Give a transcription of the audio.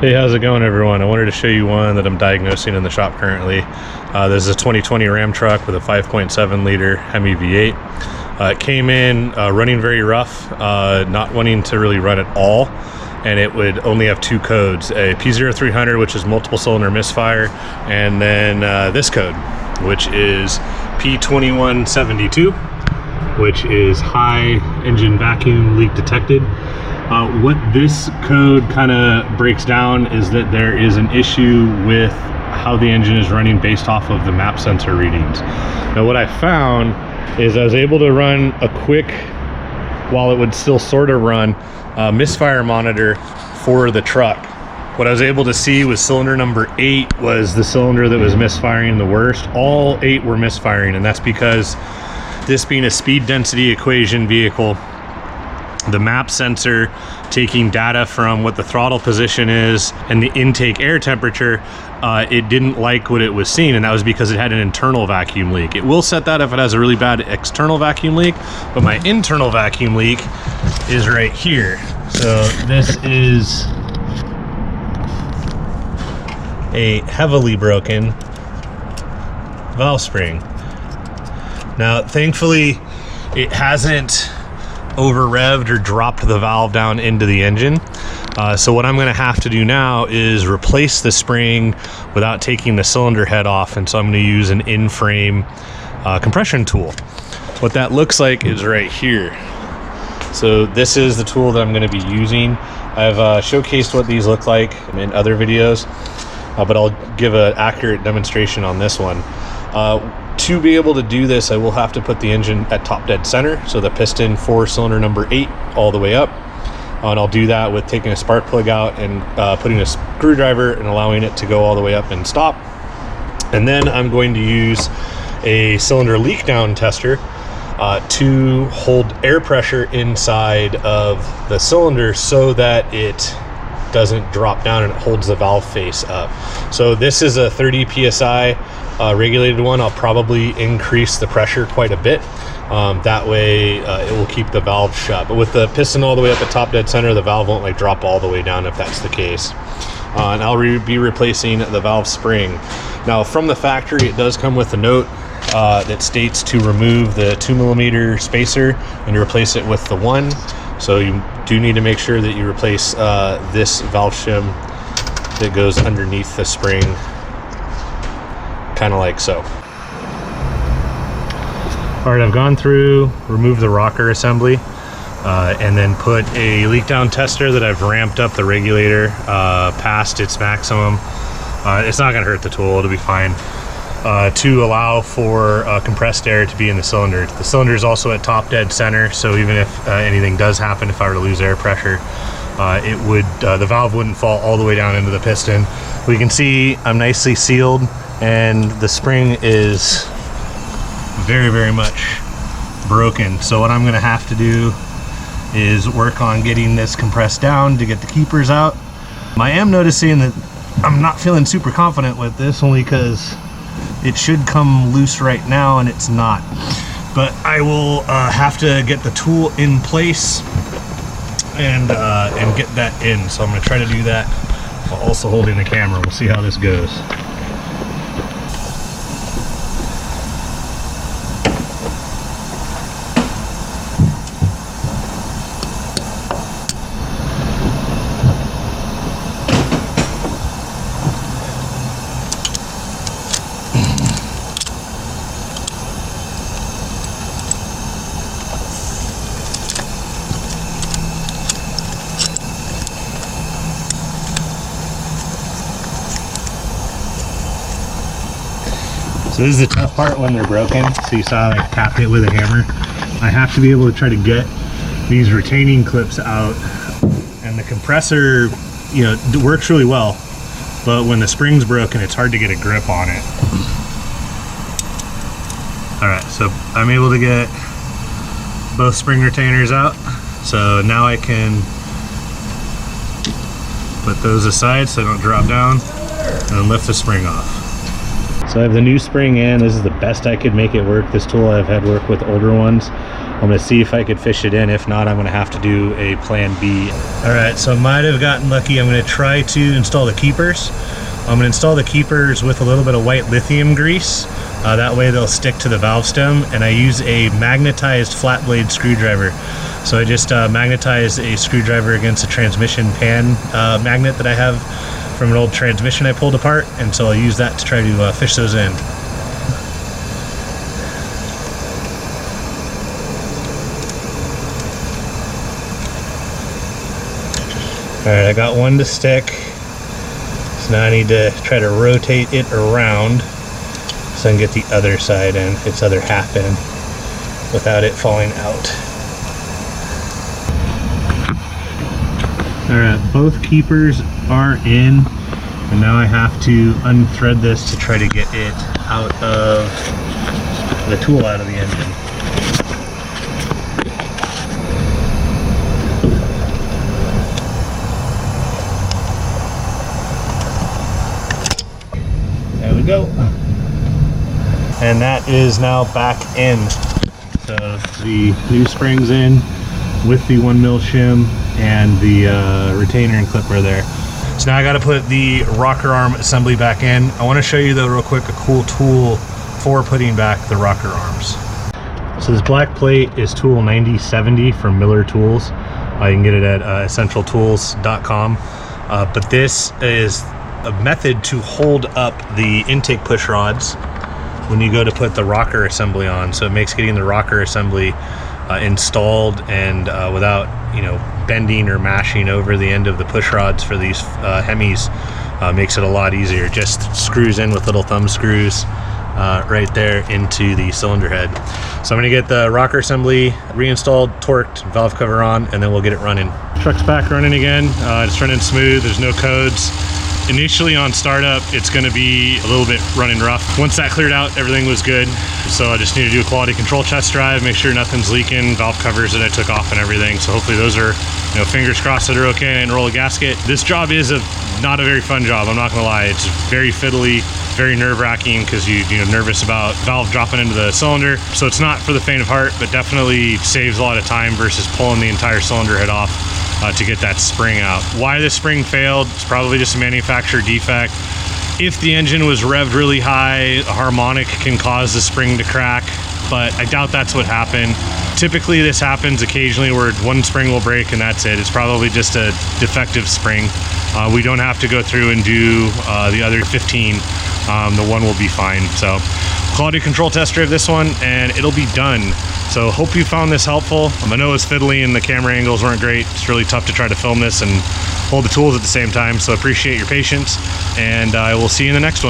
Hey, how's it going, everyone? I wanted to show you one that I'm diagnosing in the shop currently. This is a 2020 Ram truck with a 5.7 liter Hemi V8. It came in running very rough, not wanting to really run at all, and it would only have two codes, a P0300, which is multiple cylinder misfire, and then this code, which is P2172, which is high engine vacuum leak detected. What this code kind of breaks down is that there is an issue with how the engine is running based off of the map sensor readings. Now what I found is I was able to run a quick, while it would still sort of run, misfire monitor for the truck. What I was able to see was cylinder number 8 was the cylinder that was misfiring the worst. All 8 were misfiring, and that's because this being a speed density equation vehicle, the map sensor taking data from what the throttle position is and the intake air temperature, it didn't like what it was seeing, and that was because it had an internal vacuum leak. It will set that if it has a really bad external vacuum leak, but my internal vacuum leak is right here. So this is a heavily broken valve spring. Now thankfully it hasn't over revved or dropped the valve down into the engine. So what I'm going to have to do now is replace the spring without taking the cylinder head off, and so I'm going to use an in-frame compression tool. What that looks like is right here. So this is the tool that I'm going to be using. I've showcased what these look like in other videos, but I'll give an accurate demonstration on this one. To be able to do this, I will have to put the engine at top dead center, so the piston for cylinder number 8 all the way up. And I'll do that with taking a spark plug out and putting a screwdriver and allowing it to go all the way up and stop. And then I'm going to use a cylinder leak down tester to hold air pressure inside of the cylinder so that it doesn't drop down and it holds the valve face up. So this is a 30 psi regulated one. I'll probably increase the pressure quite a bit. That way it will keep the valve shut. But with the piston all the way up at top dead center, the valve won't like drop all the way down if that's the case. And I'll be replacing the valve spring. Now from the factory, it does come with a note that states to remove the 2mm spacer and replace it with the 1. So you do need to make sure that you replace this valve shim that goes underneath the spring, kind of like so. All right, I've gone through, removed the rocker assembly, and then put a leak down tester that I've ramped up the regulator past its maximum. It's not gonna hurt the tool, it'll be fine. To allow for compressed air to be in the cylinder. The cylinder is also at top dead center, so even if anything does happen, if I were to lose air pressure, it would the valve wouldn't fall all the way down into the piston. We can see I'm nicely sealed, and the spring is very, very much broken. So what I'm going to have to do is work on getting this compressed down to get the keepers out. I am noticing that I'm not feeling super confident with this, only because it should come loose right now and it's not. But I will have to get the tool in place and get that in. So I'm going to try to do that while also holding the camera. We'll see how this goes. So this is the tough part when they're broken. So you saw I like tapped it with a hammer. I have to be able to try to get these retaining clips out, and the compressor, you know, works really well, but when the spring's broken, it's hard to get a grip on it. All right, so I'm able to get both spring retainers out. So now I can put those aside so they don't drop down, and lift the spring off. So I have the new spring in. This is the best I could make it work. This tool I've had work with older ones. I'm gonna see if I could fish it in. If not, I'm gonna have to do a plan B. All right, so I might have gotten lucky. I'm gonna try to install the keepers. I'm gonna install the keepers with a little bit of white lithium grease. That way they'll stick to the valve stem, and I use a magnetized flat blade screwdriver. So I just magnetize a screwdriver against a transmission pan magnet that I have from an old transmission I pulled apart, and so I'll use that to try to fish those in. Alright, I got one to stick, so now I need to try to rotate it around so I can get the other side in, its other half in, without it falling out. Alright, both keepers are in, and now I have to unthread this to try to get it out of the tool, out of the engine. There we go. And that is now back in. So the new spring's in with the 1mm shim and the retainer and clipper there. So now I got to put the rocker arm assembly back in. I want to show you though real quick a cool tool for putting back the rocker arms. So this black plate is tool 9070 from Miller Tools. You can get it at essentialtools.com. But this is a method to hold up the intake push rods when you go to put the rocker assembly on. So it makes getting the rocker assembly installed and without, you know, bending or mashing over the end of the push rods for these Hemis makes it a lot easier. Just screws in with little thumb screws right there into the cylinder head. So I'm gonna get the rocker assembly reinstalled, torqued, valve cover on, and then we'll get it running. Truck's back running again. It's running smooth, there's no codes. Initially on startup, it's going to be a little bit running rough. Once that cleared out, everything was good. So I just need to do a quality control test drive, make sure nothing's leaking, valve covers that I took off and everything. So hopefully those are, you know, fingers crossed that are okay, and roll a gasket. This job is not a very fun job, I'm not gonna lie. It's very fiddly, very nerve-wracking because you're nervous about valve dropping into the cylinder. So it's not for the faint of heart, but definitely saves a lot of time versus pulling the entire cylinder head off to get that spring out. Why the spring failed, it's probably just a manufacturer defect. If the engine was revved really high, a harmonic can cause the spring to crack, but I doubt that's what happened. Typically this happens occasionally where one spring will break and that's it. It's probably just a defective spring. We don't have to go through and do the other 15. The one will be fine. So quality control test drive this one and it'll be done. So hope you found this helpful. I know it's fiddly and the camera angles weren't great. It's really tough to try to film this and hold the tools at the same time. So I appreciate your patience, and I will see you in the next one.